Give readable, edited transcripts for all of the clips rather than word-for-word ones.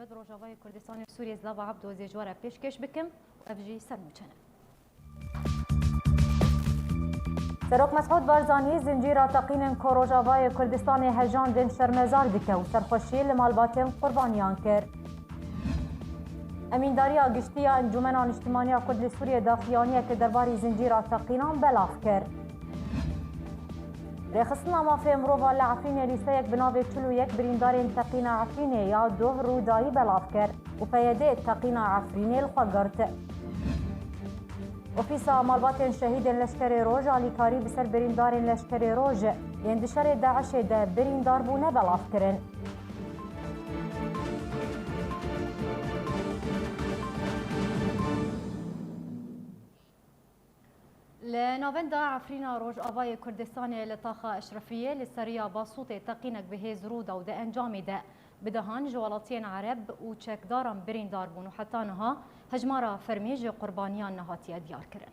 تایبەت ڕۆژاوای کوردستانی سووریە زلاوە عەبدۆ زێژوارە پێشکەش بکەم و ئەڤژی سەرموچەنە. سەرۆک مەسعود بارزانی زنجیرە تەقینên ku Rojavayê Kurdistanê hejandin şermezar dike û serxweşiyê li malbatên qurbaniyan kir. Emîndariya giştiya Encûmena Niştimaniya Kurd li Sûriyê daxuyaniyeke derbarî zincîra teqînan belav kir. Rêxistina mafê mirova li Efrînê lîsteyek bi navê 41 birîndarên teqîna Efrînê ya doh rûdayî belav kir û peyedê teqîna Efrînê li xwe girt. Ofîsa malbatên şehîdên leşkerê Roj alîkarî bi ser birîndarên leşkerê Roj yên di şerê Daişê de birîndar bûne belav kirin. Li navenda Efrîna Rojavayê Kurdistanê li taxa Eşrefiyê li seriya basûtê teqînek bi hêz rûda û di encamê de bidihan ji welatiyên Ereb û çekdaran birîndar bûn û heta niha hejmara fermî ji qurbaniyan nehatiye diyarkirin.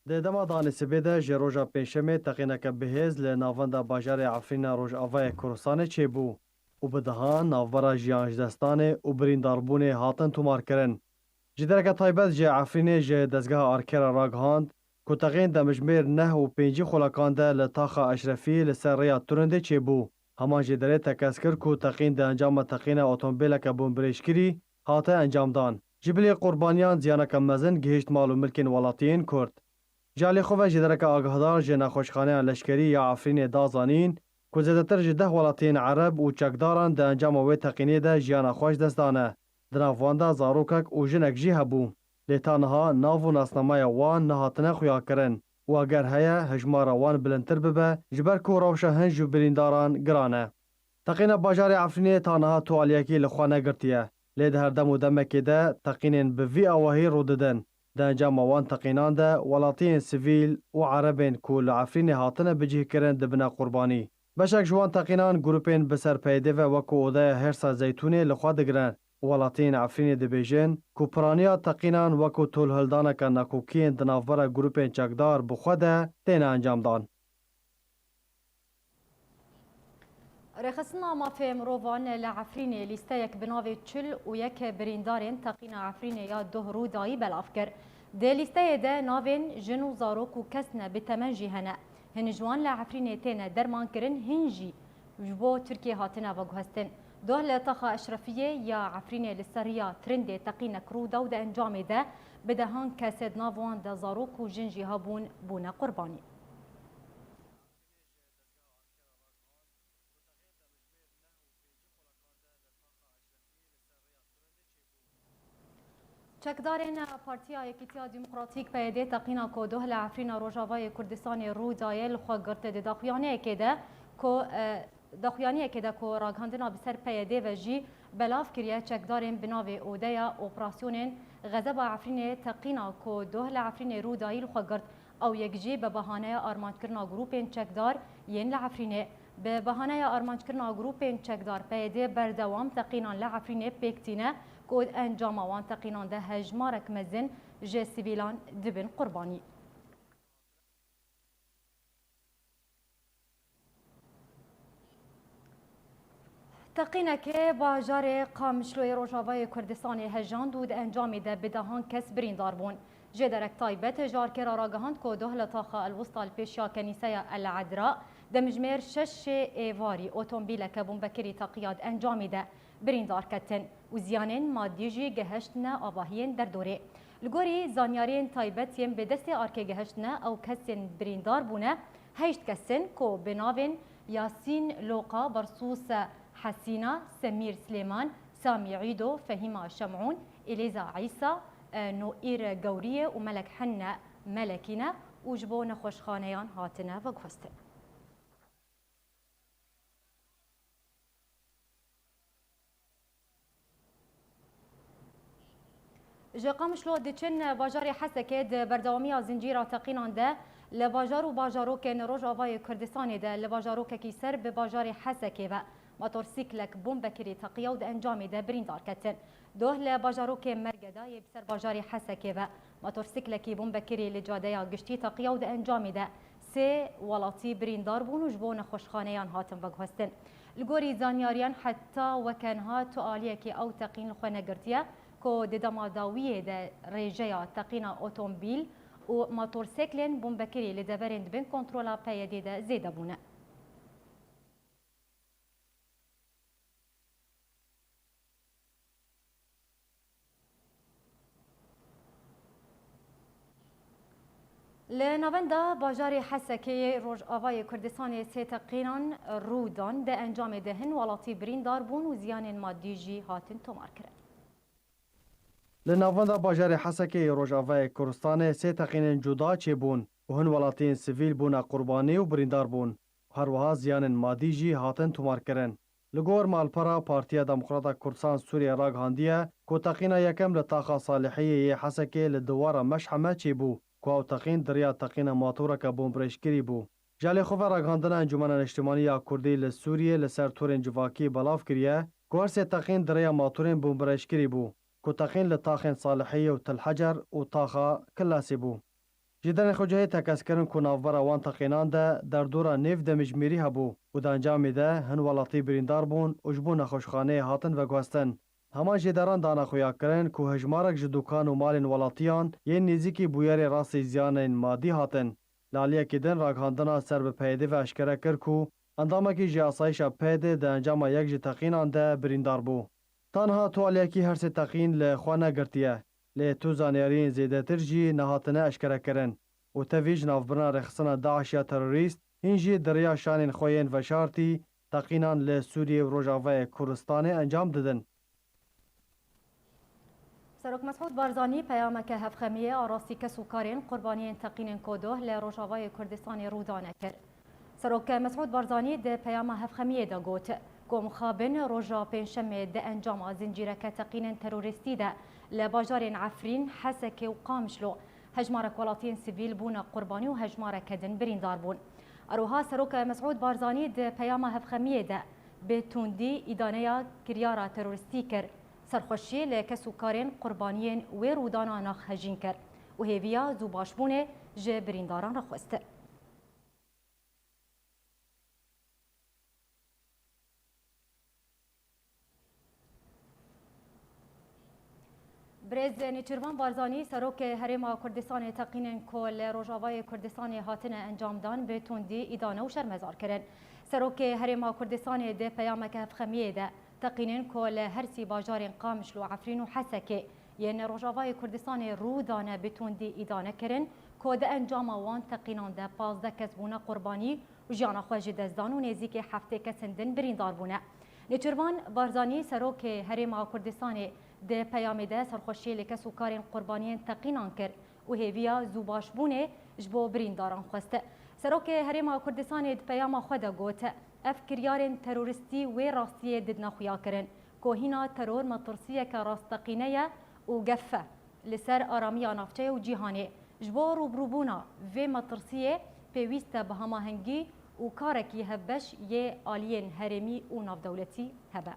Di dema danîsibê de ji roja pênşemê teqîneke bihêz li navenda bajarê Efrîna Rojavayê Kurdistanê çêbû û bidihan navbera jiyan ji destanê û birîndarbûnê hatin tomarkirin. Ji dereke taybet ji Efrînê ji dezgeha Arkera ragihand ku teqîn demijmêr 9 û 5 xulakan de li taxa Eşrefî li ser rêya Turindê çêbû. Heman jê derê tekez kir ku teqîn di encama teqîna otomobîleke bûnbirêjkirî hate encamdan. Ji bilê qurbaniyan ziyaneke mezin gihîşt mal û milkên welatiyên Kurd. Ji alî xwe ve ji dereke agahdar ji nexweşxaneya leşkerî ya Efrînê da zanîn ku zêdetir ji 10 welatiyên Ereb û çekdaran di encama wê teqînê de jiyana xwe ji dest dane. Di nav wan de zarokek û jinek jî hebû. Lê ta niha nav û nasnameya wan nehatine xuyakirin û eger heye hejmara wan bilindtir bibe ji ber ku rewşa hin ji birîndaran giran e. Teqîna bajarê Efrînê ta niha tualiyekî li xwe negirtiye. Lê di her dem û demekê de teqînên bi vî awahî rûdidin. Di encama wan teqînan de welatiyên sivîl û Erebên ku li Efrînê hatine bicihkirin dibine qurbanî. Beşek ji wan teqînan grûpên bi ser peyedê ve wekû Odeya Hersa Zeytûnê li xwe digirin. Welatiyên Efrînê dibêjin ku piraniya teqînan wekû tolhildaneka nekokiyên di navbera grûpên çekdar bi xwe de têne encamdan. Rêxistina mafê mirovan li Efrînê lîsteyek bi navê 41 birîndarên teqîna Efrînê ya doh rûdayî belav kir. Di lîsteyê de navên jin û zarok û kesne bi temen jî hene. Hin ji wan li Efrînê têne dermankirin, hin jî ji bo Tirkiye hatine veguhestin. Doh li taxa Eşrefiyê ya Efrînê li seriya Tirindê teqînek rûda û di encamê de bi dehan kesê di nav wan de zarok û jin jî hebûn bûne qurbanî. Çekdarên Partiya Yekîtiya Demokratîk PYD teqîna ku doh li Efrîna Rojavayê Kurdistanê rûdayê li xwe girtî di daxuyaniyekê de ku ragihandina bi ser PYD ve jî belav kiriye çekdarên bi navê Odeya Operasyonên Xezeba Efrînê teqîna ku doh li Efrînê rûdayî li xwe girt ew yek jî bi behaneya armanckirina grûpên çekdar yên li Efrînê. Bi behaneya armanckirina grûpên çekdar PYD berdewam teqînan li Efrînê pêktîne ku encama wan teqînan de hejmarek mezin ji sivîlan dibin qurbanî. Teqînekê bajarê Qamişloyê Rojavayê Kurdistanê hejand û di encamê de bi dehan kes birîndar bûn. Jê derek taybet ji arkêra ragihand ku doh li taxa Elwista li pêşiya Kenîseya El Edra demijmêr 6 êvarî otomobîleke bûnbekirî teqîya di encamê de birîndar ketin û ziyanên maddî jî gihiştine avahiyên derdorê. Li gorî zanyariyên taybet yên bi destê arkê gihiştine ew kesên birîndar bûne 8 kesin ku bi navên Yasîn Loqa, Bersûs Hesîna, Semîr Slêman, Samî Îdo, Fehîma Şemûn, Elêza İsa, Noîr Gewriye û Melek Henne Melekîne û ji bo nexweşxaneyan hatine veguhestin. Ji Qamişlo diçin bajarê Hesekê di berdewamiya zincîra teqînan de li bajar û bajarokên Rojavayê Kurdistanê de li bajarokekî ser bi bajarê Hesekê ve motorsîklek bûnbekirî teqiya û di encamê de birîndar ketin. Doh li bajarokê Mergedayê bi ser bajarê Hesekê ve motorsîklekî bûnbekirî li cadeya giştî teqiya û di encamê de sê welatî birîndar bûn û ji bo nexweşxaneyan hatin veguhestin. لگوری زانیاریان حتی وکنها تو آلیه که او تقین خوانگرتیه که ددما داویه ده ریجه تقین اتومبیل و موتورسیکلین بومبکری لدبرند بین کنترولا پیاده ده زیده بونه. لناوندا باجار حسکی روج آوای کردستان سه تقینان رودان ده انجام دهن ولاتی بریندار بون و زیان مادی جی هاتن تومار کرد. لناوندا باجار حسکی روج آوای کردستان سه تقینان جدا چه بون و هن ولاتین سیویل بون قربانی و بریندار بون. هر وها زیان مادی جی هاتن تومار کرن. لگور مالپرا پارتیا دموکراتا کردستان سوریه راگ هاندیه که تقینا یکم لطاقه صالحیه حسکی لدوار مشحمه چه بو. کو تقین دریا تقین ماتورا که بومبرشکری بو جال خوفا راگاندن انجمن اجتماعی کردی ل سوریه لسر تورن جواکی بلاف کریه کورس تقین دریا ماتورن بومبرشکری بو کو تقین لطاقن صالحیه و تل حجر و طاقه کلاسی بو جدن خوجه تکسکرن کو ناوبر وان تقینان ده در دورا نیف د مجمری هبو و د انجام ده هن ولاتی بریندار بون اوجبون خوشخانه هاتن و گواستن همان جداران دانا خویا کرن که هجمارک جدوکان و مالین ولاتیان یه نزیکی بویر راست زیان مادی هاتن. لالیه کدن راگهاندنا سر به پیده و اشکره کر که اندامه که جی آسایش پیده ده انجام یک جی تقینان ده بریندار بو. تانها توالیه که هر سی تقین لخوانه گرتیه. لی تو زانیارین زیده تر جی نهاتنه اشکره کرن. و تویج نافبرنا رخصنا داعش یا تروریست هنجی دریا شانین خوین و شارتی تقینان لسوریه و روجاوه کردستان انجام ددن. سروک مسعود بارزانی پیامک هفخمیه آراستی کسوکارین قربانی تقین کودوه لروجاوای کردستان رودانه کرد. سروک مسعود بارزانی ده پیام هفخمیه ده گوت گم خابن روجا پنجشنبه ده انجام زنجیرک تقین تروریستی ده لباجار عفرین حسک و قامشلو هجمارک ولاتین سیویل بون قربانی و هجمارک دن بریندار بون. اروها سروک مسعود بارزانی ده پیام هفخمیه ده به توندی ایدانه کریارا تروریستی کرد. سرخوشی لکسوکارین قربانیین و رودانا ناخ هجین کرد و هیویا زوباشبونه جه برینداران را خواسته. برز نیچروان بارزانی سروک هرما کردستان تقین کل روجاوای کردستان هاتن انجام دان به توندی ایدانه و شرمزار کرد. سروک هرما کردستان ده پیامک هفخمیه ده تقینن کل هرسی باجار قامشلو عفرین و حسکه یعنی روجاوای کردستان رودانه بتوندی ایدانه کرن کود انجام وان تقینان ده 15 کس بونه قربانی و جانا خواجی دزدان و نزیک هفته کسندن بریندار بونه. نیچروان بارزانی سروک هرما کردستان ده پیام ده سرخوشی لکس و کارین قربانیان تقینان کرد و هیویا زوباش بونه جبو برینداران خواسته. سروک هرما کردستان ده پیام خود گوته اف کریارن تروریستی و راستیه دد نخویا کرن کوهینا ترور مطرسیه که راستقینه و گفه لسر آرامی نافچه و جیهانه جبو روبروبونا و مطرسیه پیویست به هماهنگی و کارکی هبش یه آلین هرمی و ناف دولتی هبه.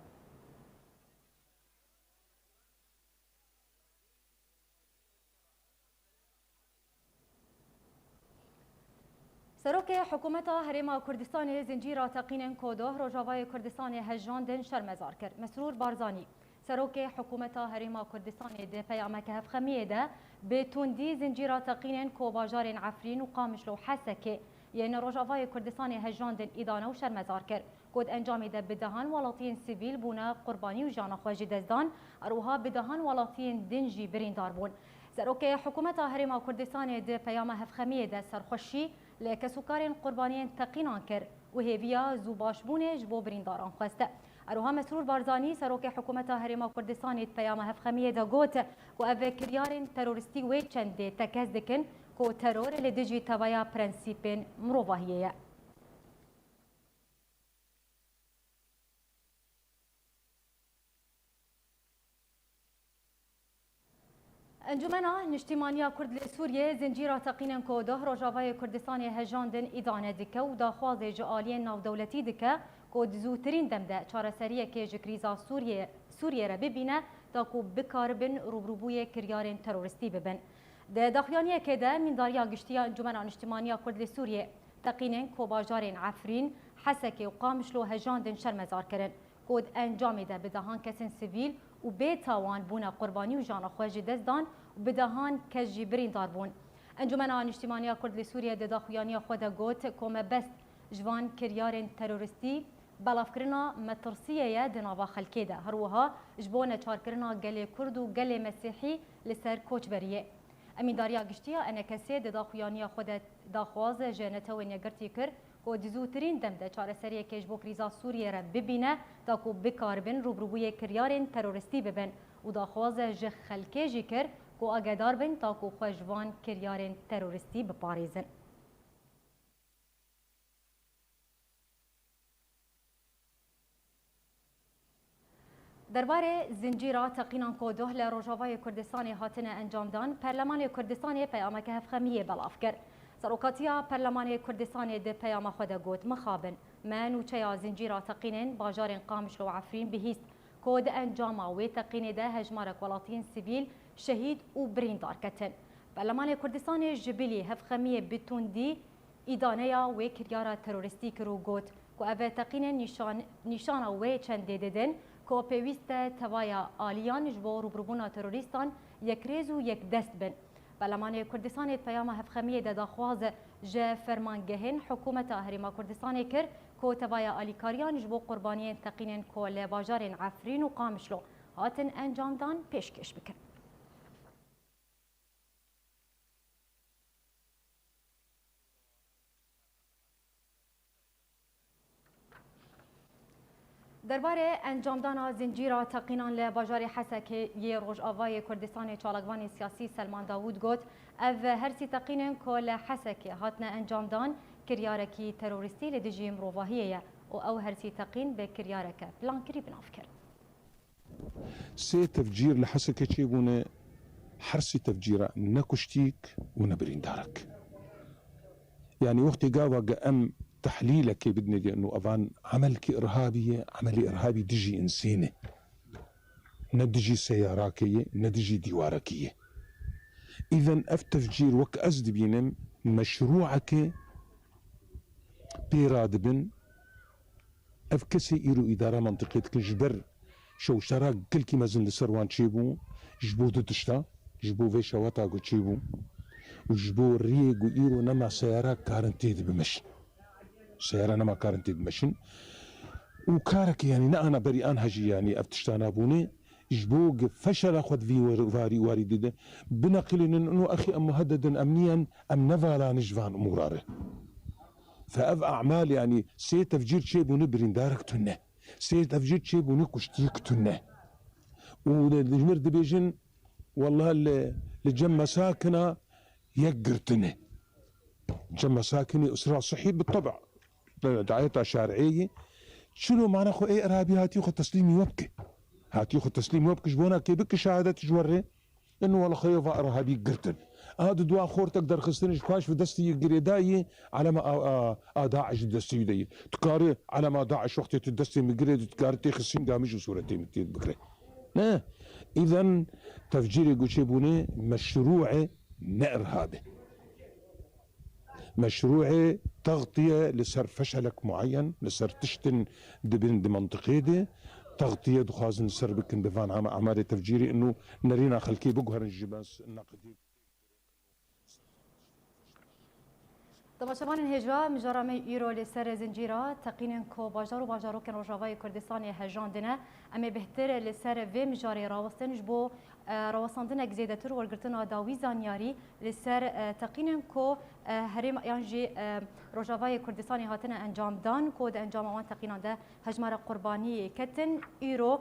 سروک حکومت هرما کردستان زنجیرا تقین کودوه روجاوای کردستان هجاندن شرمزار کرد. مسرور بارزانی سروک حکومت هرما کردستان ده پیامک هفخمیه ده به توندی زنجیرا تقین کو باجار عفرین و قامشلو حسکه یعنی روجاوای کردستان هجاندن ایدانه و شرمزار کرد. کود انجام ده بدهان ولاتین سیویل بونه قربانی و جانا خواجی دزدان اروها بدهان ولاتین دنجی بریندار بون. سروک حکومت هرما کردستان ده پیام هفخمیه ده سرخوشی لکسوکارین قربانیان تقینان کرد و هیویا زوباشبونه جبو برینداران خواسته. اروها مسرور بارزانی سروک حکومت هرما کردستان پیام هفخمیه ده گوت و اوه کریارین تروریستی و چنده تکز دکن که ترور لدجی توایا پرنسیپین مروواهیه. انجمنا نشتیمانیا کرد لسوریه زنجیرا تقینن کوده روجاوای کردستان هجاندن ایدانه دکه و داخواز جعالی ناو دولتی دکه که زودترین دمده چارەسەریه که جکریزا سوریه را ببینه تا که بکاربن روبروبوی کریارین تروریستی ببن. ده داخلیانیه که ده من داریا گشتیا انجمنا نشتیمانیا کرد لسوریه تقینن کو باجارین عفرین حسکی و قامشلو هجاندن شرمزار کرن کود انجامی ده بدهان کسین سیویل و بیتاوان بونا قربانی و جانا خواهی دزدان و بدهان کس جیبرین دار بون. انجمن اجتماعی کرد لسوریه ده داخویانی خود گوت کومه بست جوان کریارین تروریستی بلافکرنا مترسیه دناوا خلکی ده هروها جبونه چارکرنا گل کرد و گل مسیحی لسر کوچبریه. امین داریا گشتیا انکسی ده داخویانی خود داخواز جنته و نگرتی کر کو دزوترین دم ده چاره سریه کش بو کریزا سوریه را ببینه تا کو بکاربن روبروی کریارین تروریستی ببن و داخواز ج خلکی جی کر کو آگدار بن تا کو خوجوان کریارین تروریستی بپاریزن. درباره زنجیرا تقینان کو دوهل روجاوای کردستان هاتنه انجام دان پارلمان کردستان پیام که هفخمیه بلاف کرد. سروکاتیا پارلمان کردستان ده پیام خود گوت مخابن من و چیا زنجیرا تقینن باجار قامشلو عفرین بهیست کود انجام و تقین ده هجمار ولاتین سیویل شهید و بریندار کتن. پارلمان کردستان جبلی هفخمیه بتوندی ایدانیا و کریارا تروریستی کرو گوت کو اوه تقین نشان و چند دیدن کو پیوست توایا آلیان جبو روبروبونا تروریستان یک ریز و یک دست بن. پارلمان کردستان پیام هفخمیه ده داخواز جه فرمانگهن حکومت هریما کردستان کر کو توایا آلیکاریان جبو قربانی تقینن کو لباجارین عفرین و قامشلو هاتن انجام دان پیشکش بکن. درباره انجامدان زنجیرا تقینان لباجار حسکی یه روجاوای کردستان چالگوان سیاسی سلمان داوود گوت او هرسی تقینن کل حسکی هاتنا انجامدان کریارکی تروریستی لدجی مروواهیه و او هرسی تقین به کریارک پلان کری بناف کرد. سي تفجير لحسكة شيبونه حرسي تفجيرا نكشتيك ونبرين دارك يعني وقت قاوة أم تحليلك بدنا لأنه أظن عملك إرهابية عملي إرهابي دجي إنسانة ندجي سياراكية ندجي ديواركية إذا أف تفجير وك أزد بينم مشروعك بيراد بن أف كسي إيرو إدارة منطقية كجبر شو شراك كل كي مازن لسروان تشيبو جبو دتشتا جبو فيشا واتاقو تشيبو وجبو الريق وإيرو نما سيارة كارنتيد بمشي سيارة نما كارنتيد بمشن وكارك يعني نأنا بريئان هجي يعني أفتشتانا بوني جبوق فشل أخذ في واردده بنقل إنه أخي أم مهددا أمنيا أم نفالا نجفان أموراره فأف أعمال يعني سي تفجير تشيبو برين دارك تنه سي تفجير تشيبو كشتيك تنه ونجمر دبيجن والله لجمع ساكنة يقرتنه جمع ساكنة أسرع صحي بالطبع دعايتها شارعية شنو معنى خو اي ارهابي هاتي خو تسليمي وبكي هاتي خو تسليمي وبكي جبونا كي بك شهادة تجوري انه والله خيوفا ارهابي قرتن هذا دواء خور تقدر خستنج كاش في دستي قريداي على ما داعش دستي دي تكاري على ما داعش وقت تدستي مقريد تكاري تخسين قامش وصورتي متيد بكري اذا تفجيري قوشيبوني مشروعي نارهابي مشروعي تغطية لسر فشلك معين لسر تشتن دبن دي منطقة دي تغطية دخازن سر بكن بفان عمارة تفجيري انه نرينا خلكي بقهر الجباس الناقدين طبعا شبان الهجرة مجرمي يورو لسر زنجيرة تقين كو باجارو كان رجاوي كردستاني هجان دنا اما بهتر لسر في مجاري راوستن جبو راوستندنا جزيدتر ورقرتنا داوي زانياري لسر تقين كو هرم يانجي رجاوي كردستاني هاتنا انجام دان كود انجام وان تقين ده هجمار قرباني كتن يورو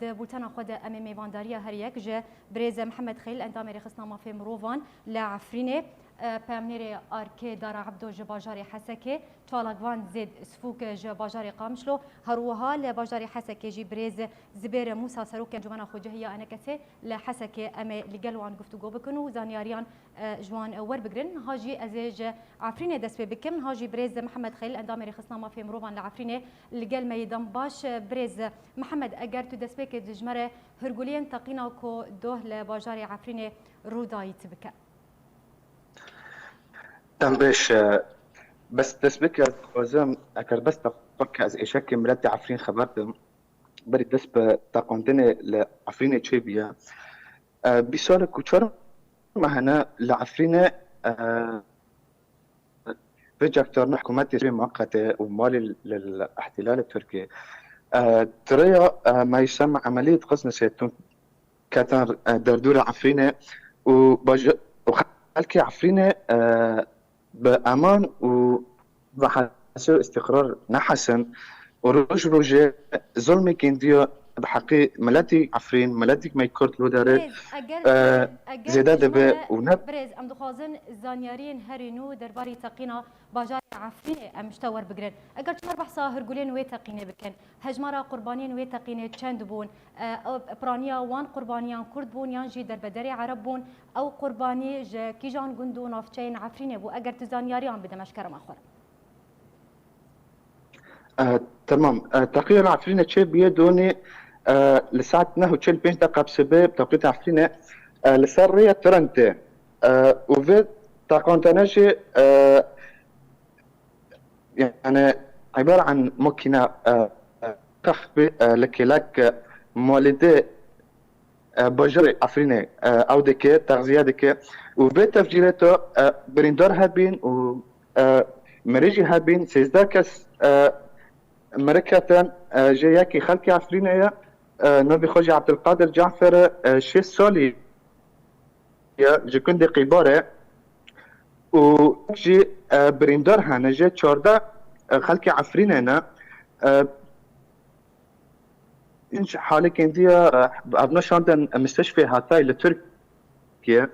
د بولتانا خود امي ميوانداريا هريك ج بريز محمد خليل اندامري خصنا ما في مروفان لعفرينه پامنيري اركي دار عبدو جباجاري حسكي طالقوان زيد سفوك جباجاري قامشلو هروها لباجاري حسكي جي بريز زبير موسى سروك جمانا خوجهيا انا كسي لحسكي امي لقلوان گفتگو بكنو زانياريان جوان ور بگرن هاجي ازيج عفرينه دس بكم هاجي بريز محمد خليل اندامري خصنا ما في مروفان لعفرينه لقل ميدان باش بريز محمد اگر تو دس بك دجمره هرغولين تقينا كو دوه لباجاري عفرينه رودايت بك دم بيش بس تسبك يا خوازم اكر بس تفك از ايشك ملتي عفرين خبرتم بري دسب تاقوندني لعفرين تشيبيا بسؤال كوتشر مهنا لعفرين فيجاكتور حكومات مؤقتة ومالي للاحتلال التركي ترى ما يسمى عملية قصف سيتون كاتر دردورة عفرينة وخلكي عفرينة بأمان وبحسو استقرار نحسن وروج روجي ظلمي كنديو بحقي ملاتي عفرين ملاتي ما يكورت لو داره زيادة دبي ونب بريز ام دخوازن زانيارين هرينو درباري تقينا باجار عفرين امشتور بقرن اگر چمر بحثا هرگولين وي تقينه بكن هجمارا قربانين وي تقينه چند بون برانيا وان قربانيان كرد بون يان جي دربدري عرب بون او قرباني كيجان گندو نافچين عفرين بو اگر تزانياريان بدمشكر مخور تمام تقرير عفرينة تشي بيدوني لساعة نهو تشيل بين دقة بسبب تقرير عفرينة لسرية ترنتي وفي تاقونتناجي يعني عبارة عن مكنة تخبي لك مولدي بجري عفرينة أو دكي تغذية دكي وفي تفجيرته بريندار هابين و مريجي هابين سيزداكس مركة جاياكي خلقي عفرينية نبي خوجي عبد القادر جعفر شي سولي جكون دي قيبارة وجي بريندار هانا جي تشوردا خلقي عفرينينا إنش حالي كندية أبنا شاندن مستشفى هاتاي لتركيا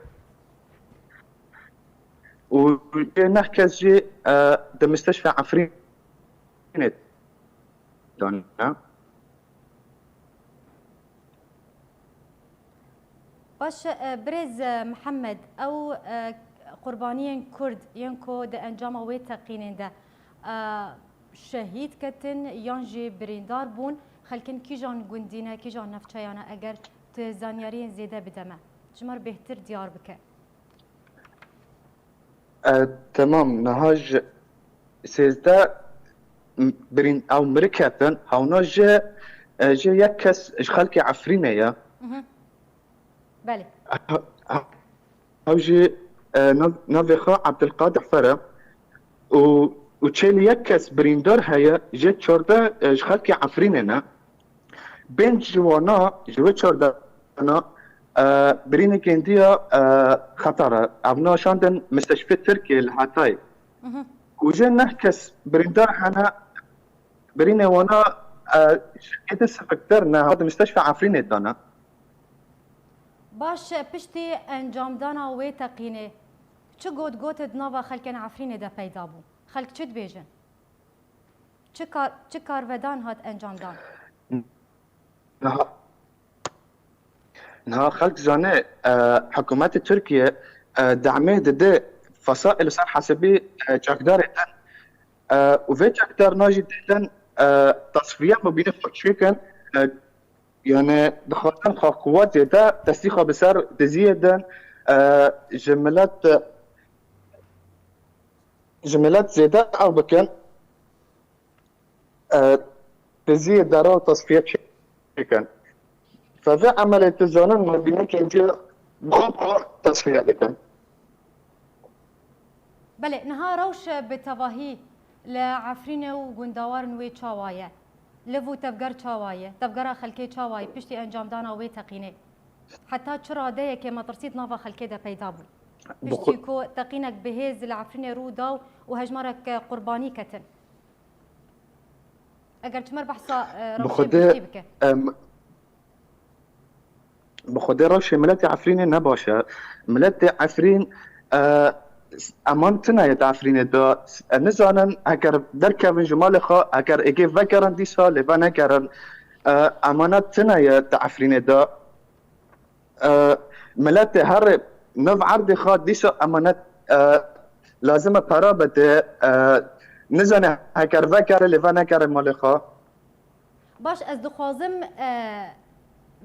وجي نحكز جي دا مستشفى عفرينة باش بريز محمد او قربانيين كرد ينكو د انجام وي تقينين ده شهيد كتن يانجي بريندار بون خلكن كيجان گوندينه كيجان نفچيانا اگر تزانيارين زيده بدمه جمر بهتر ديار بك تمام نهاج سيزدا برين او مركاتن هاونا جي يكس خلكي عفرينيا بله هاوجي نافيخا عبد القادر فرا وتشيل يكس بريندار هيا جي تشوردا خلكي عفرينينا بين جوانا جوا تشوردا انا بريني كنديا خطره ابنا شاندن مستشفى تركي الهاتاي وجي نحكس بريندار حنا بريني وانا شكيت سفكترنا هذا مستشفى عفريني دانا باش پشتی انجام دانا وی تقینه چه گوت دناوا خلکن عفرینه ده پیدا بو خلک چه دبیجن چه کارودان هات انجام دان نها خلق زانه حكومات تركيا دعمه ده فصائل صار حسبي جاكدار وفي جاكدار ناجي دهدن تصفية ما بين فكشيكن يعني دخلتن قوات زيادة تسليخها بسر تزيدا جملات زيادة أو بكن تزيد دارو تصفية شيكن ففي عملية الزونان ما بين كنجي بخطوة تصفية لكن بله نها روش بتواهي لعفرين وغندوار نوي تشاوايه لفو تفجر تشاوايه تفجر خلكي تشاواي بشتي انجام دانا وي تقينه حتى چرا ده که مترسيت نافا خلكي ده پیدا بو بشتي كو تقينك بهز العفرين رو داو وهجمرك قرباني كتن اگر تمر بحثا روش بشتي بك بخدي روش ملتي عفرين نباشا ملتي عفرين امانتنا يا عفرين دا نزانن اگر دركبن جمالخا اگر اجي فكرن دي سال لبنا كرن امانتنا يا عفرين دا ملتي هر نف عرض خاد دي امانت لازم قرابه نزانه اگر فكر لبنا كرن مالخا باش از دخوازم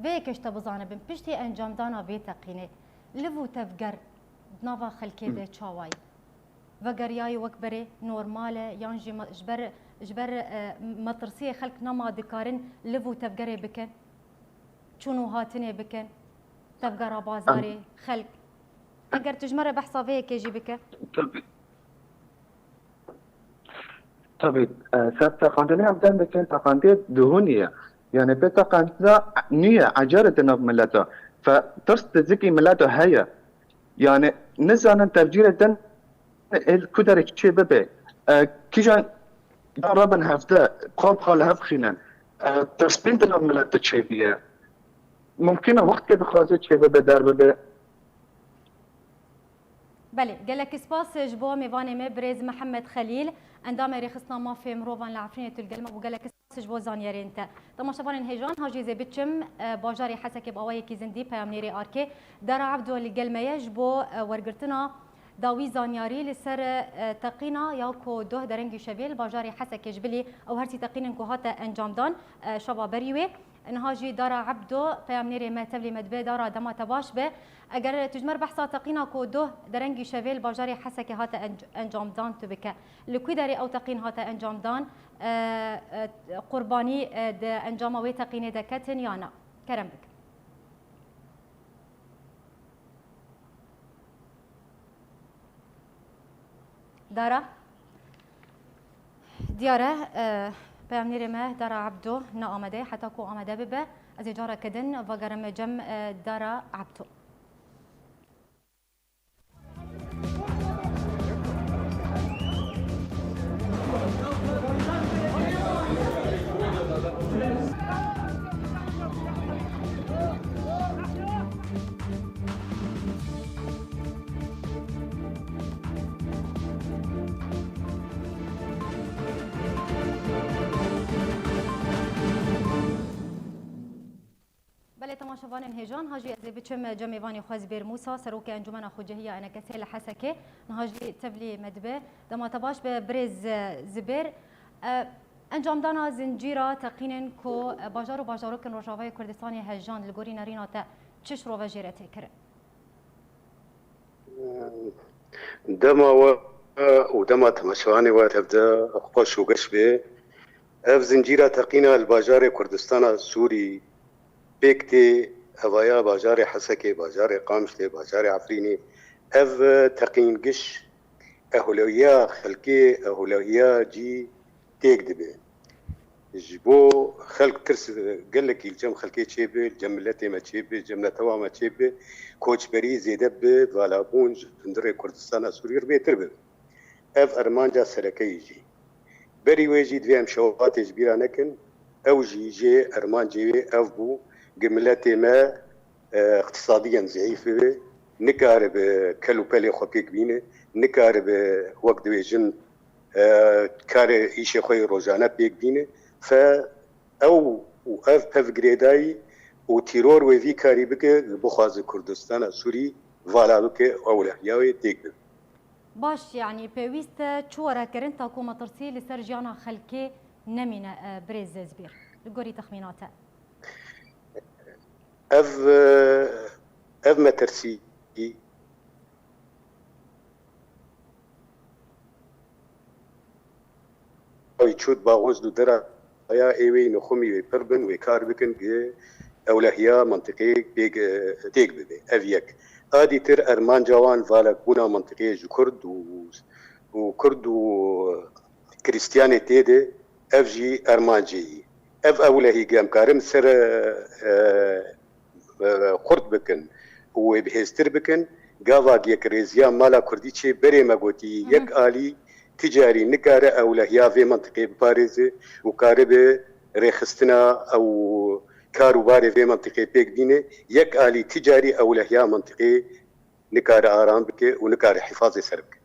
ويكش تبزانه بن بشتي انجام دانا بيتقينه لفو تفجر نافا خلكي ده چاواي وگریای وکبره نورماله یان جبر مطرسیه خلق نما دکارن لبو تفگره بکن چونو هاتنه بکن تفگره بازاره خلق اگر تجمره بحثا فيه كيجي بك طبعا تقاندني ابدا بكن تقاندي دهونيه يعني بتقاندنا نيه عجرة نب ملته فترس تزكي ملته هيا يعني نزانا تفجير دن الكدر تشي ببي كيجان ربن هفته قاب حال هفخينا ترسبين نب ملته تشي بيه ممكن وقت كده خاصه تشي ببي دار ببي بله قالك سباس جبو ميفاني مبرز محمد خليل عندما رخصنا ما في مروفان لعفرينة القلمة وقالك سباس جبو زانياري انت تماشبان انهجان هاجي زي بتشم باجاري حسكي بقواي كيزندي بيامنيري اركي دار عبدو القلمة جبو ورقرتنا داوي زانياري لسر تقينا ياكو دوه درنجي شبيل باجاري حسكي جبلي او هرسي تقينا انكو هاتا انجام دان شبا بريوي انهاجي دارا عبدو بيامنيري ما تبلي مدبي دارا دما تباش به اگر تجمر بحثا تقينا كو دو درنگي شويل باجاري حسكي هاتا انجام دان تبكه لكودري او تقين هاتا انجام دان قرباني د انجام وي تقيني دكتن يانا كرم بك دارا دياره بيامنيري ما دارا عبدو نا آمده حتى كو آمده ببه از جارة كدن وگرم جم دارا عبدو تماشاوان انهجان هاجي از بچم جميواني خواز بير موسى سروك انجمن خوجهيه انا كسل حسكه نهاجي تبلي مدبه دما تباش ببرز زبير انجام دانا زنجيره تقينن كو باجارو كن روجاوي كردستاني هجان لغوري ناريناتا تشش رو وجيرته كره دما ودما تماشاواني وتبدا خوش وقش به اف زنجيره تقينا الباجار كردستان سوري بيكتي هوايا باجاري حسكي باجاري قامشتي باجاري عفريني اف تقين قش اهولويا خلقي اهولويا جي تيك دبي جبو خلق ترس قال لك الجم خلقي تشيبي الجملتي ما تشيبي جمله توا ما تشيبي كوتش بري زيدب فالابونج فندري كردستان سوري ربي تربي اف ارمانجا سركي جي بري ويجي دوام شوقات جبيرا نكن او جي ارمان جي اف بو جملتي ما اقتصاديا ضعيفه نكار بكلو بالي خوبيك بينه نكار بوقت ويجن كار ايش خوي روزانه بيك بينه ف او اف جريداي وتيرور وفي كاري بك بخواز كردستان سوري فوالا بك اوله ياوي تيك باش يعني بويست چوره كرن تاكو مطرسي لسر جانا خلكي نمينه بريز زبير لغوري تخميناته اف مترسي يشود باغوز دو درا يا ايوي نخمي ويبربن ويكار بكن اولهيا منطقي بيك تيك ببي افيك ادي تر ارمان جوان فالك بنا منطقي جو كرد و كريستياني تيدي اف جي ارمان جي اف اولهي قام كارم سر خرد بكن وبهستر بكن قاواق يك ريزيا مالا كرديتشي بري ماغوتي يك آلي تجاري نكارة أولهيا في منطقة باريزي وكارب ريخستنا أو كاروباري في منطقة بيك بيني يك آلي تجاري أولهيا منطقة نكارة آرام بك ونكارة حفاظي سربك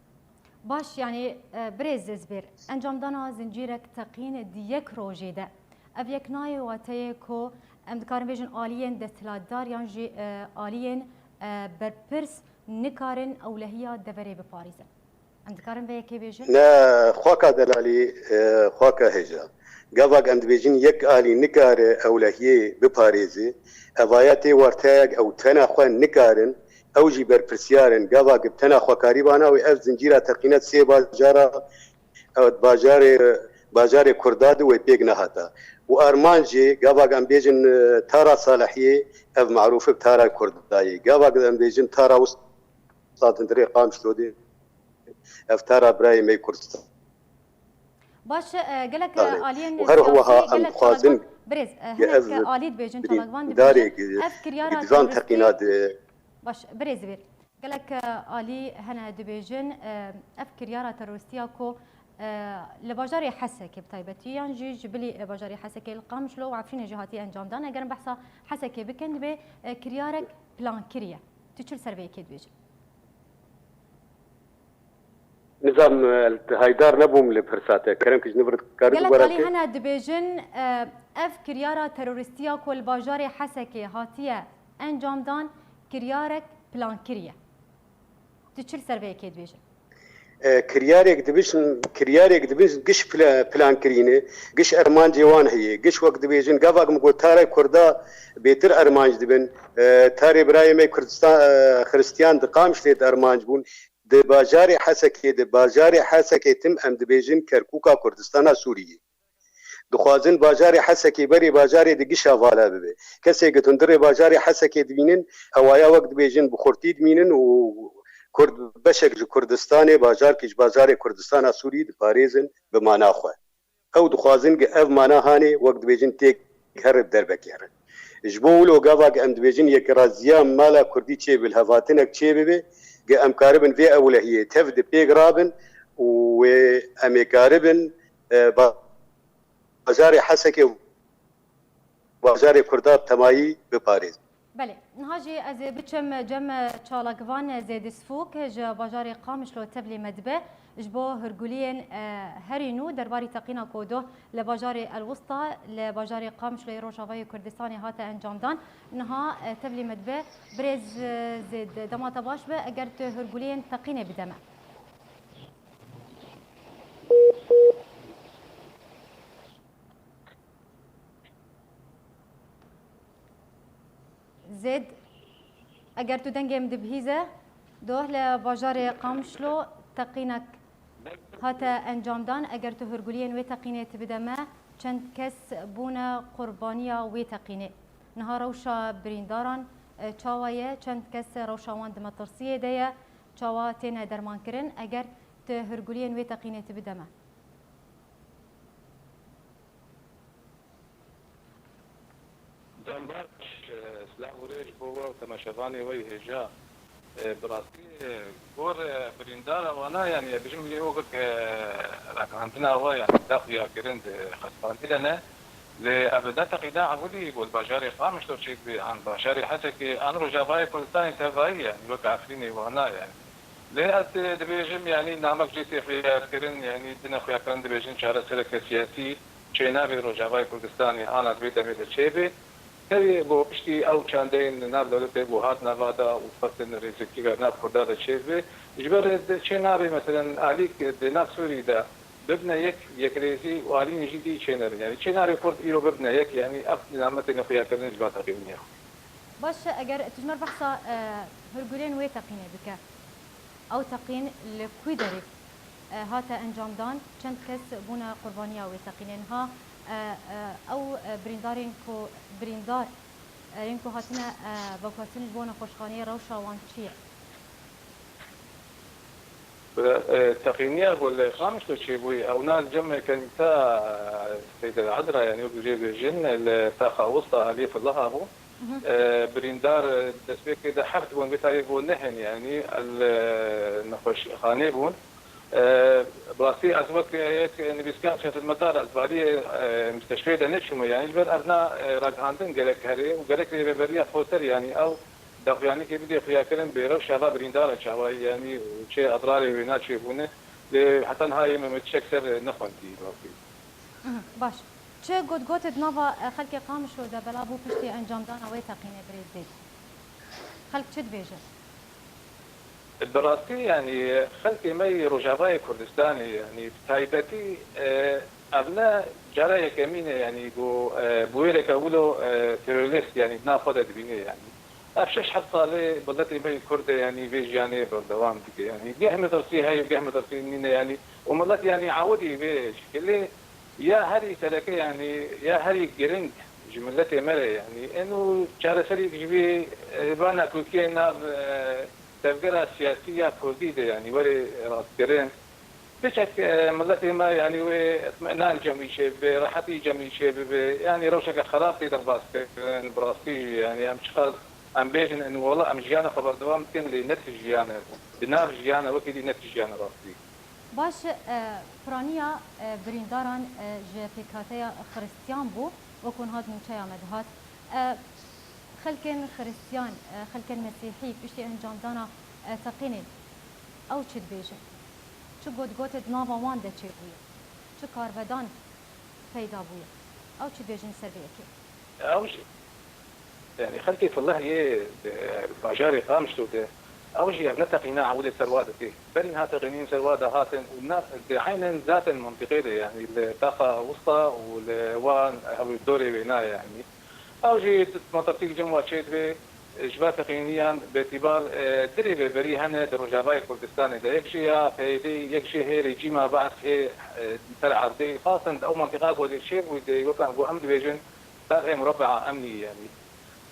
باش يعني بريز زبير انجام دانا زنجيرك تقين ديك روجي ده افيك ناي واتيكو ام دكارن بيجن آليين دستلادار يانجي آليين بربرس نكارن أولهيا دفري بباريزة ام دكارن بيكي بيجن؟ لا خواكا دلالي خواكا هجا قاباق ام بيجن يك آلي نكار أولهيا بباريزة أفاياتي وارتاق أو تنا خوان نكارن اوجي برپرسیارن گاوا گبتنا خوکاری بانا و اف زنجیره تقینات سی باجارا او باجار کرداد و پیگ نهاتا و ارمانجي گاوا ام بیجن تارا صالحیه اف معروفه بتارا کردایی گاوا ام بیجن تارا وسط اندري قام شتودي اف تارا براي مي كردستان باش قالك آليين وهر هو ها ام خوازن بريز هناك آليد بيجن طلقوان داري أفكر يارا ديزان تقينات باش بريز بير قالك آلي هنا دبيجن أفكر يارا تروستيا كو لباجاري حسكي بطيبتي يعني جبلي باجاري حسكي القامش لو عارفين جهاتي انجام دانا قرن بحثا حسكي بكن بي كريارك بلان كريا تشل سربي كيد بيجن نظام هايدار نبوم لبرساته كرم كج نبرد كارد قالك علي هنا دبيجن اف كريارا ترورستيا كل باجاري حسكي هاتيه انجام دان كريارك بلان كريا تشل سربي كيد بيجن كريارك دبيشن قش بلان كرينه قش ارمان جوان هي قش وقت دبيجن قافق مقول تاري كردا بيتر ارمانج دبن تاري برايمي كردستان خريستيان دقامش ليد ارمانج بون د باجاري حسكي تم ام دبيجن كركوكا كردستان سوريه دخوازن باجاري حسكي بري باجاري دقشا فالا ببي كسي قتندري باجاري حسكي دبينن اوايا وقت دبيجن بخورتي دمينن و كرد بشك كردستاني باجار كيج باجاري كردستان سوري باريزن بمعنى خو او دخوازن اف معنى هاني وقت بيجن تيك هرب دربك يعني جبولو قافاق ام دبيجن يكرازيا مالا كردي تشي بالهفاتنك تشي ببي ام كاربن في اولهيه تفد بيغرابن و ام كاربن باجاري حسكي باجاري كرداب تمايي بباريز بله نهاجي از بچم جم چالاگوان زید سفوک ج باجار قامش لو تبلی مدبه جبو هرگولین هرینو درباری تقینا کودو لباجار الوسطى لباجار قامش لو روجاوای کردستانی هات انجام دان نها تبلی مدبه برز زید دمات باش به اگر هرگولین تقینه بدمه زيد اگر تو دنگم دبهیزه دوه لباجار قامشلو تقینک هاتا انجام دان اگر تو هرگولین وی تقینه تبدمه چند کس بونا قربانیا وی تقینه نها روشا برینداران چاوایه چند کس روشاوان دمترسیه دیه چاوا تینه درمان کرن اگر تو هرگولین وی تقینه تبدمه سلاح وريش بو تماشفاني وي هجا براسي كور بريندار وانا يعني بجم لي وقت عندنا هو يعني داخل يا كرند خسران لنا لابدا تقيدا عودي يقول باجاري قامش لو شيء عن باجاري حتى كي انا رجافاي كلتاني تبعي يعني وقع فيني وانا يعني لأت دبيجم يعني نعمك جيتي في كرن يعني دنا خويا كرن دبيجم شهر سلك سياسي شينا في رجافاي كردستاني انا بيت بيت شيبي هذه بو بشتي او چندین ناب دولت بو هات نوادا و فصل رزقی ناب خدا شیبه جبر چه نابی مثلا علیک ناب سوری دا ببنى يك ريزي وعلي جدي شينر يعني شينر يفرض إيرو ببنى يك يعني أفضل نعمة إنه خيار كرني جبات قيمنيه باش أجر تجمر بحصة هرجولين وين تقيني بك أو تقين لكويدري هاتا انجام دان چند کس بونا قربانیا وی تقینن ها او بریندارین کو بریندار رینکو هاتنا باکاتن بونا خوشخانه روشا وان چیه تقينيه ولا خامس شيء بوي او ناس جمع كنتا سيد العذراء يعني بجيب الجن الطاقه وسطى عليه في الله ابو بريندار تسبيك كده حفت بون بتاعي بون نحن يعني النخش خانه بون براسي ازمك يعني بيسكان في المطار ازبالي مستشفى ده نشمو يعني البر ابنا راجعندن قالك هري وقالك لي بريا فوتر يعني او دق يعني كي بدي خيا كلام بيرو شباب بريندار شباب يعني شيء اضرار وينات شيء بونه حتى هاي متشكر نخونتي باش چه گوت نوا خلق قامش رو ده بلا بو پشتی انجام دان اوی تقینه برید خلق چه بیجه الدراسي يعني خلق مي رجافاي كردستاني يعني تايبتي ابناء جرايه كمينه يعني بو بويرك اولو تيروريست يعني ناخذ دبينه يعني افشش حتى لي بلدتي بي كردة يعني بيجي يعني بردوام دي يعني جه مدرسي هاي وجه مدرسي نينا يعني وملت يعني عودي بيش اللي يا هري سلكي يعني يا هري جرينج جملتي مرة يعني انه شهر سريك جبي بانا كوكينا تفكيرها السياسية كردية يعني وري راس جرين بشك ملتي ما يعني واطمئنان جميع شيء براحتي جميع شيء يعني روشك خرابتي درباس براسي يعني امشخال ام بيجن انه والله ام جيانا خبر دوام كان لي نت جيانا بنار جيانا وكيدي نت جيانا راسي باش فرانيا برينداران جفكاتيا خريستيان بو وكون هاد من شيء مدهات خلكن خريستيان خلكن مسيحي بشتي انجام دانا تقيني او تشد بيجن شو قد نافا وان دا چه بويا شو كارفدان پیدا بويا او چه بيجن سربيكي او يعني خلكي في الله هي باجاري خامشتو ده او شيء نتقينا عودة سروادتي بل هات غنين سروادة هاتن والناس عين ذات المنطقية يعني الطاقة وسطى والوان او الدوري بينا يعني او شيء مطرتيك جموع شيء به إجبات قينيا باعتبار دري بري هنا درجاباي كردستان ده يكشي فيدي يكشي هي ريجيما بعد هي ترى عرضي خاصة أو منطقة ولا شيء ودي يوقع جو أمن بيجن تاغي مربع أمني يعني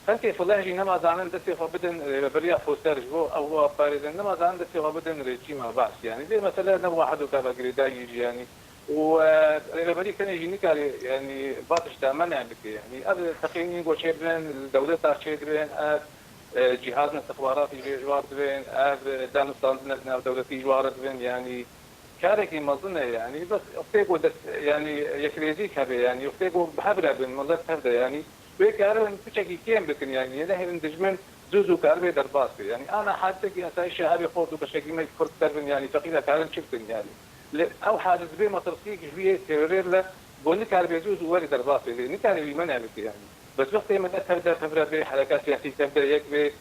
فانتي في الله جينا ما زعلان دسي خبدن بريا فوستر جو أو باريزن ما زعلان دسي خبدن ريجيما بعد يعني دي مثلا نبغى واحد وكذا قريدا يجي يعني وريبري كان يجيني كاري يعني باطش تامن بك يعني قبل تقييم جو شيء بين الدولة تاع شيء بين جهازنا استخباراتي جوار بين دانستان دولتي جوار بين يعني كاركي مظنة يعني بس اختيقوا يعني يكريزيك هذا يعني اختيقوا بحبرة بين ملت هذا يعني وكارن بشكل كيم بكن يعني له اندجمن زوزو كاربي درباس يعني انا حتى كي اساي شهابي خورد بشكل ما يفرق تربن يعني فقيله كارن شفتن يعني او حاجز بي مطرسيك جويه تيرير له بقول لك عربي يجوز وري درباس يعني كان يمنع لك يعني بس وقت ما تبدا خبره بحركات سياسيه تبدا يكبي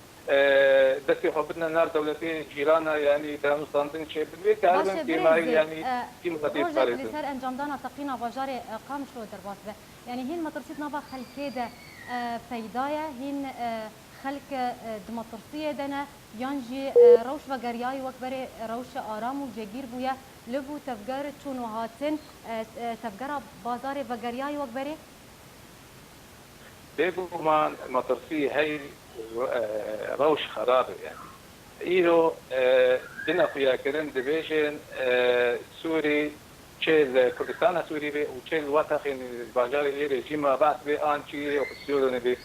دسي خبرنا نار دولتين جيرانا يعني دانستان شيء بالبيت كارن كيما يعني كيما خطيب فارس اللي صار انجام دانا تقينا باجاري قام شو درباس يعني هين مطرسيت نبا خلكيده فيدايا هين خلق دمطرسيه دنا ينجي روش وغرياي وكبري روش آرام وجيجير بويا لبو تفجر چونو هاتن تفجر بازار وغرياي وكبري بيبو ما مطرسيه هي روش خراب يعني إيرو دنا فيها كرن دبيشن سوري تشيل كردستان سوري بي وتشيل واتخين باجاري إيري جيما بعد بي آنشي وخسيولون بي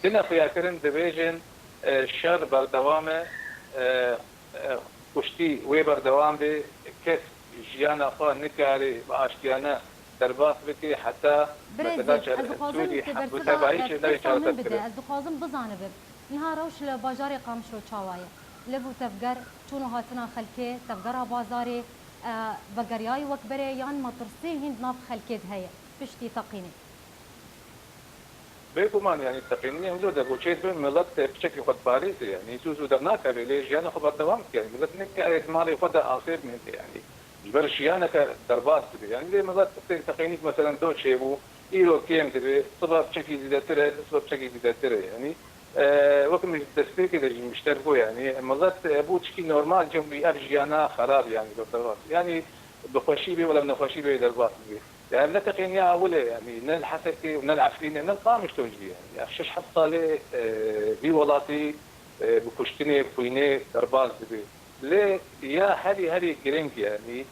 دنا فيها كرن دبيشن شر بردوامه كشتي وي بردوام بي كيف جيانا خا نكاري باشتيانا درباس بكي حتى بريزي الدخازم تبرسبا تفسا من بدا الدخازم بزانبب نها روش لباجاري قامشو چاوايا لبو تفجر چونو هاتنا خلكي تفجرها بازاري بقرياي وكبري يان مطرسي هند ناف خلكي هيا بشتي تقيني بيكمان يعني تقيني هم ده بوشيت بين ملت بشكل خد باريس يعني سوسو درناك ليش يعني خبر دوام يعني ملت نك مالي خد عصير من يعني برشيانا درباس يعني ليه ملت تقينيك مثلا دو شيبو إيرو كيم تبي صبر بشكل زيادة صبر بشكل زيادة يعني وقت مش تسبيك اللي مشتركوا يعني ملت ابو تشكي نورمال جنبي ارجيانا خراب يعني درباس يعني بخشي بي ولا بنخشي بي درباس بي يعني نتقين يا ولا يعني نلحسكي ونلعب فينا نلقى مش توجيه يعني شش حصة لي بولاتي بكشتني بويني درباس بي ليه يا هري جرينج يعني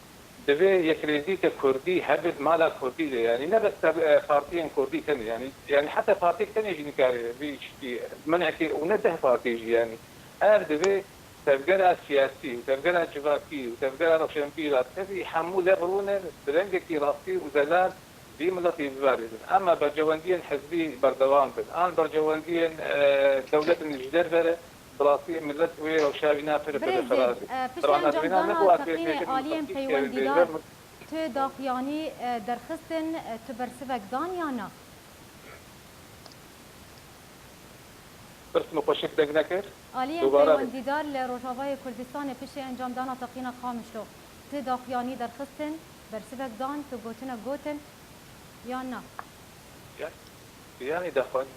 دبي يكريزيك كردي هبد مالا كردي يعني نبت بارتين كردي كان يعني حتى بارتي كان يجي نكاري بيشتي منعكي ونده بارتي يعني دبي تفجر سياسي وتفجر جغرافي وتفجر روشنبيرات هذه حمولة برونة برنجة راسي وزلال دي ملتي ببارد أما برجواندين حزبي بردوان بن الآن برجواندين دولة الجدر براسي ملت ويا وشابنا في الخراج طبعا أدرينا تقيني آليم بيونديدار تداخ يعني درخستن تبرسفك دان يانا بس مخشك دقنكر آليم بيونديدار لروجافاي كردستان بشي انجام دانا تقينا خامشلو تداخ يعني درخستن برسفك دان تقوتنا قوتن يانا يعني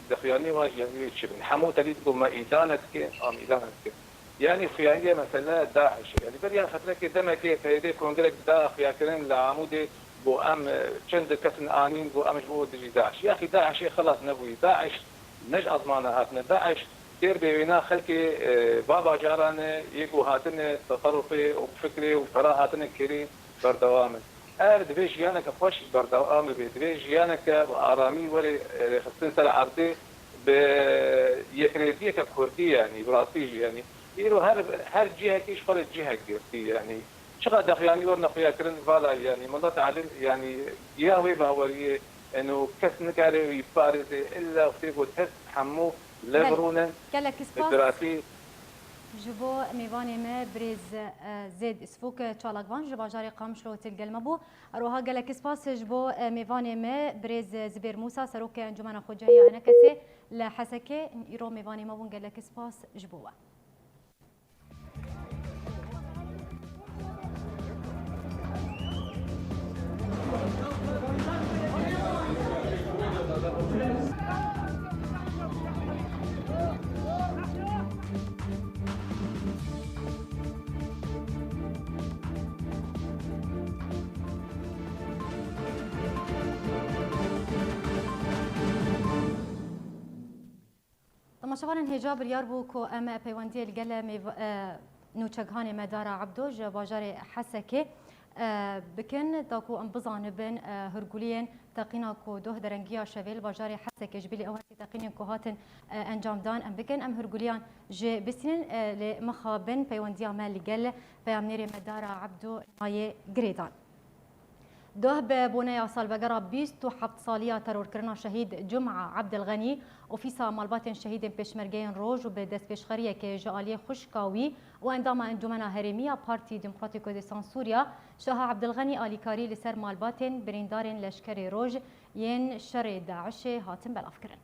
دخياني واجي شبن حمو تريد ما إدانتك أم إدانتك يعني خيانية مثلا داعش يعني بريا فترة كده ما كي فيدي كونجرك دا خياكرين لعمودي بو أم چند كسن آنين بو أمش بو دجي داعش يا أخي داعش خلاص نبوي داعش نج أضمانه هاتنا داعش كير بينا خلقي بابا جارانه يكو هاتن تصرفي وفكري وفراهاتن كريم بردوامن دبي جيانك خوش بردوام دبي جيانك آرامي ولي خصن سر عرضي بيكريدية كردي يعني براسي يعني يرو هر جهة كيش خلت جهة كردي يعني شغل دخياني ورنا خيا كرن فالا يعني مضى تعلم يعني ياوي باوريه انه كس نكاري يبارز الا وتيقو تحس حمو لبرونا دراسي جبو میوانی ما بریز زید اسفوک چالاگوان جبا جاری قامشلو تلگل مبو روها گلک اسپاس جبو میوانی ما بریز زبیر موسا سروک انجمن خوجایی انا کسی لحسکه ایرو میوانی ما بون گلک اسپاس جبوه تماشاوان هجاب ریار بو کو ام پیوندی الگل نوچگهان مدار عبدو جواجار حسکه بکن تاکو ام بزانبن هرگولین تقینا کو دوه درنگیا شویل باجار حسکه جبلی اوهاتی تقینین کو هاتن انجام دان ام بکن ام هرگولیان ج بسین لمخابن پیوندی عمل الگل پیامنیر مدار عبدو نای گریدان دوه ببونه سالبقرة 27 سالية ترور كرنا شهيد جمعة عبد الغني وفيسا مالبات شهيد بيشمرجين روج وبدس بيشخرية كجالية خشكاوي وعندما انجمنا هرمية بارتي ديمقراطيكو دي سوريا شاها عبد الغني آليكاري لسر مالبات بريندار لشكري روج ين شر داعش هاتم بالافكرن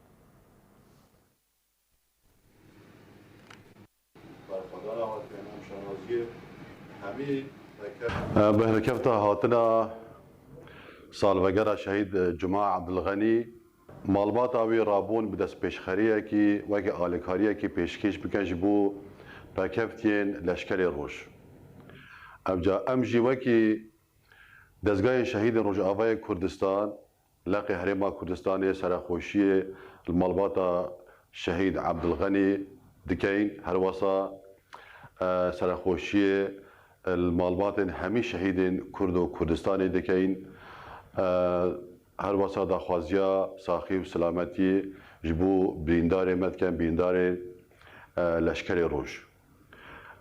بهلكفتا هاتنا سالفجرة شهيد جماعة عبد الغني مالبات اوي رابون بدس بيشخريه كي وكي آلكاريه كي بيشكيش بكن جبو بكفتين لشكري روش ابجا امجي وكي دزگاه شهيد روج آوای كردستان لقي هرما كردستاني سرخوشيه المالبات شهيد عبد الغني دكين هروسا سرخوشيه المالبات همي شهيدين كرد وكردستاني دكين هر وسا داخوازیا ساخی و سلامتی جبو بریندار مدکن بریندار لشکر روش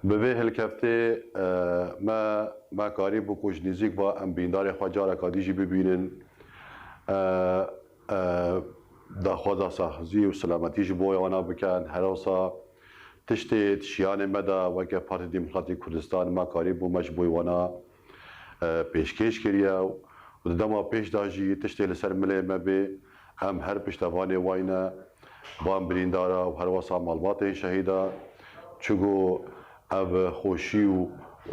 به هلکفته ما کاری بو کج نزیک با ام بریندار خواجار کادیجی ببینن داخوازا ساخی و سلامتی جبو یوانا بکن هر وسا تشتی تشیان مدا وکه پارتی دموکراتی کردستان ما کاری بو مجبوی وانا پیشکش کریا و دما پیش داجی تشتی لسر ملی مبی هم هر پشتوانی واینا بام بریندارا و هر واسا مالبات شهیدا چگو او خوشی و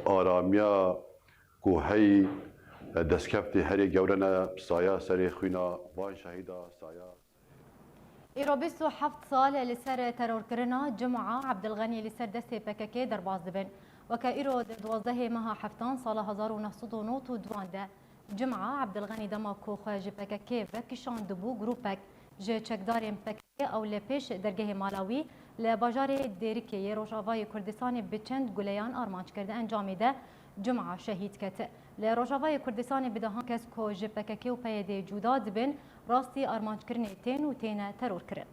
آرامیا کو هی دستکفتی هری گورنا سایا سری خوینا وان شهیدا سایا ایرو 27 سال لسر ترور کرنا جمعه عبد الغني لسر دست پککی در باز دبن وکا ایرو 12 ماه هفتان سال 1992 دوانده جمعه عبد الغني دما کوخ جپککی وکشان دبو گروپک ج چکدار پککی او لپیش درگه مالاوی لباجار دیرکی روجاوای کردستان بچند گلیان آرمانج کرده انجامی ده جمعه شهید کت لروجاوای کردستان بدهان کس کو جپککی و پیده جودا دبن راستی آرمانج کرنه تین و تین ترور کرن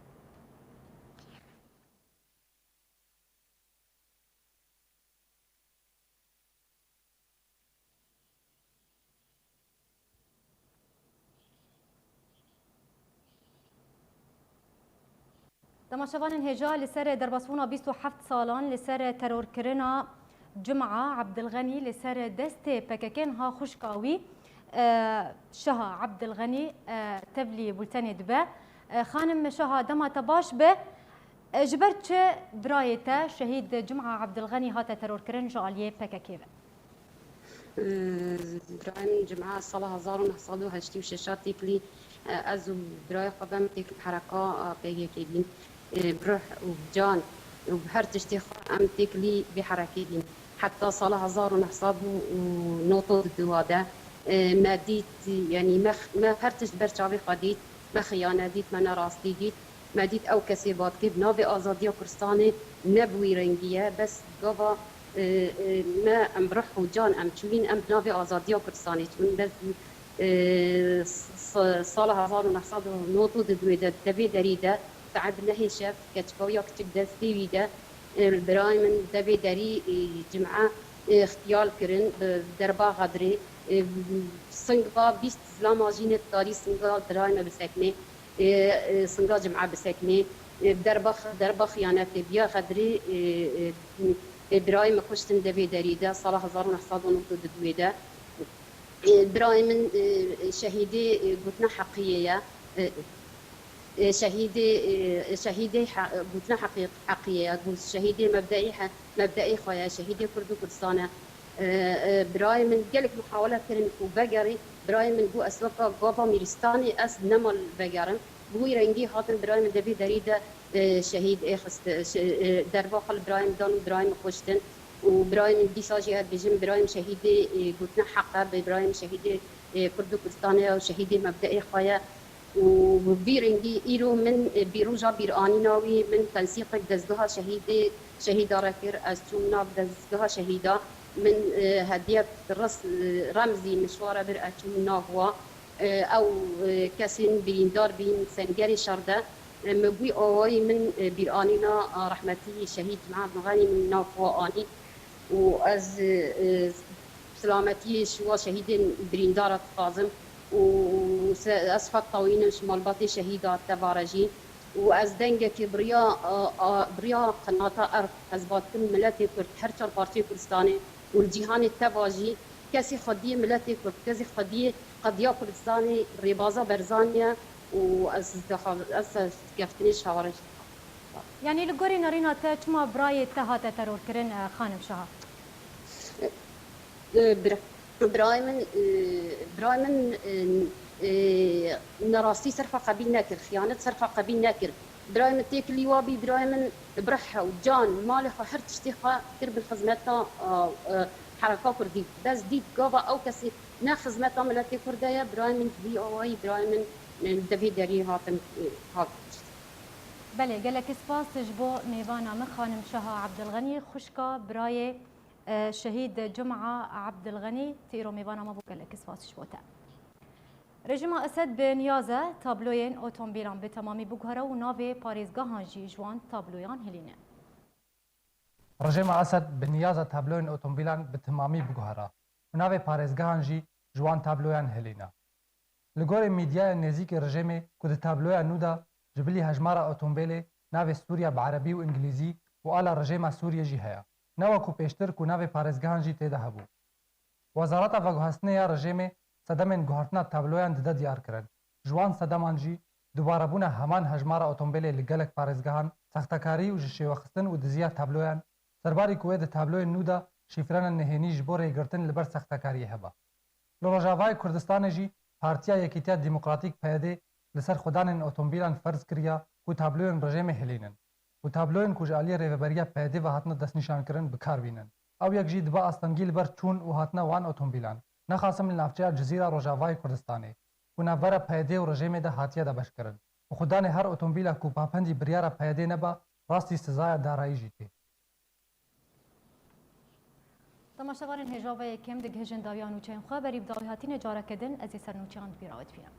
تماشاوان هجا لسر درباسونا 27 سالان لسر ترور کرنا جمعه عبد الغني لسر دست پککن ها خشکاوی شها عبد الغني تبلي بولتاني دبا خانم شها دما تباش به جبرت برايته شهيد جمعه عبد الغني هات ترور كرن جاليه بككيبه براين جمعه صلاة 1986 بلي از برای خودم تک حرکا پیگه کردیم بروح و جان و هر تشتی ام تکلی به حرکتیم حتی سال 1990 دواده ما دید يعني ما هرتش برچاوی خدید ما خیانه دید ما نراستی دید ما دید او کسی باد که بناوی آزادی کردستان نبوی رنگیه بس گوا ما ام بروح و جان ام چوین ام بناوی آزادی کردستانی چون بس سال 1992 دبی دریده تعب نهی شف کتکویا کتک دستی ویده البراي من دبي داري جمعة اختيال كرن دربا غدري سنغا بيست زلام اجين داري سنغا براي ما بسكني سنغا جمعة بسكني دربا خيانات بيا غدري براي ما كشتن دبي داري ده صلاح 1992 ده براي من شهيدي قلتنا حقيقية شهيدي قلتنا حقيقية قلت شهيدي مبدئي خويا شهيدي كردو كردستانة براي من قالك محاولة كرن وبقري براي من قو أسوقا قوبا ميرستاني أس نمال بقرن بوي رنجي خاطر براي من دبي دريدة شهيد خست درباخل براي من دانو براي من خوشتن وبراي من ديساجي هاد بجم براي من شهيدي قلتنا حقا براي من شهيدي كردو كردستانة وشهيدي مبدئي خويا وبيرنجي إيرو من بيروجا بيرانيناوي من تنسيق دزدها شهيدة راكر أستومنا دزدها شهيدة من هدية الرس رمزي مشوارة بر أتومنا هو أو كاسين بيندار بين سنجاري شردة مبوي أوي من بيرانينا رحمتي شهيد معاد مغاني من نافوا آني وأز سلامتي شوا شهيد بريندارة فازم وأسفة طوينة شمال باطي شهيدة تبارجين وأز دنجة بريا قناطة أرض حزبات كل ملاتي كرد هرشار بارتي كردستاني والجيهان التباجي كاسي خدية ملاتي كرد كاسي خدية قضية كردستاني ربازة برزانيا وأز كفتنيش هوارج يعني لقوري نارينا تاجما براي تهات ترور كرن خانم شها برايمن نراستي صرفة قبيل ناكر خيانة صرفة قبيل ناكر برايمن تيك اللي وابي برايمن برحة وجان مالي خهر تشتيخة ترب الخزمات حركة كردي بس ديت قابا أو كسي نا خزمات ملاتي كردية برايمن بي أو أي برايمن دفي داري هاتم بله قالك سباس جبو ميوانا مخانم شها عبد الغني خشكا براي شهيد جمعة عبد الغني تيرو ميوانا ما بوكا لك سفاس شبوتا رژیم اسد به نیازه تابلوین اتومبیلان به تمامی بگهره و ناو پاریزگاهان جی جوان تابلویان هلینه. رژیم اسد به نیازه تابلوین اتومبیلان به تمامی بگهره و ناو پاریزگاهان جی جوان تابلویان هلینه. لگور میدیا نزیک رژیم که تابلویا نودا جبلی هجمار اتومبیل ناو سوریا بعربی و انگلیزی و آلا رژیم سوریا جی هیا. نوا کو پیشتر کو ناو پاریزگاهان جی تیده هبو. وزارت وگهستنه یا رژیم صدمن گهارتنا تابلویان دده دیار کرد. جوان صدمان جی دوباره بونه همان هجمار اتومبیل لگلک پاریزگاهان سختکاری و جشی وخستن و دزیا تابلویان سرباری کوه د تابلوی نودا شفران نهینی جبور گرتن لبر سختکاری هبا. لروجاوای کردستان جی پارتیا یکیتیا دموکراتیک پیاده لسر خودان اتومبیلان فرض کریا کو تابلویان رژیم هلینن. و تابلویان کوجالی ریوبریا پیاده و هاتنا دست نشان کرن بکار بینن. او یک جی دبا استنگیل بر چون و هاتنا وان اتومبیلان. نخاسم لنافچه جزیره روجاوای کردستانی و نوبر پیاده و رژیم ده هاتیه ده بش کرن و خودان هر اتومبیل کو پاپندی بریار پیاده نبا راستی سزای دارایی جیتی. تماشاوارن هجابه کم دگ هجن داویان و چین خواه بریب داوی هاتین جاره کدن از سرنوچان بیراود فیم.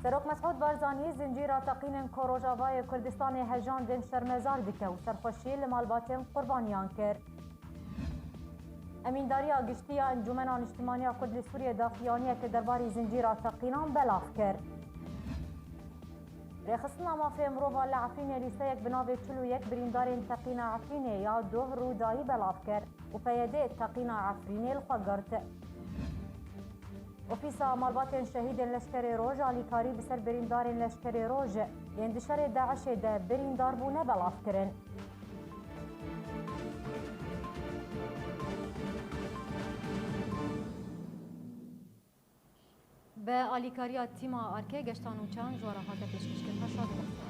سروک مسعود بارزانی زنجیره تقین کروجاوای کردستان هجان دن شرمزار دکه و سرخوشی لمالباتن قربانیان کرد. امينداري اگشتيا انجمن اجتماعية كرد سوريا داخليانية كدرباري زنجيرة تقينان بلاف كر. رخصنا ما في مروفا لعفرين ليسيك بناوي تشلو يك بريندارين تقينا عفرين يا دوه روداي بلاف كر وفيدي تقينا عفرين الخقرت. وفيسا مالباتين شهيد لشكري روج علي كاري بسر بريندارين لشكري روج يندشر داعش دا بريندار بونه بلاف كرن. به آلیکاریا تیما آرکه گشتان و چند جواره هاته پیشکشکن هشاد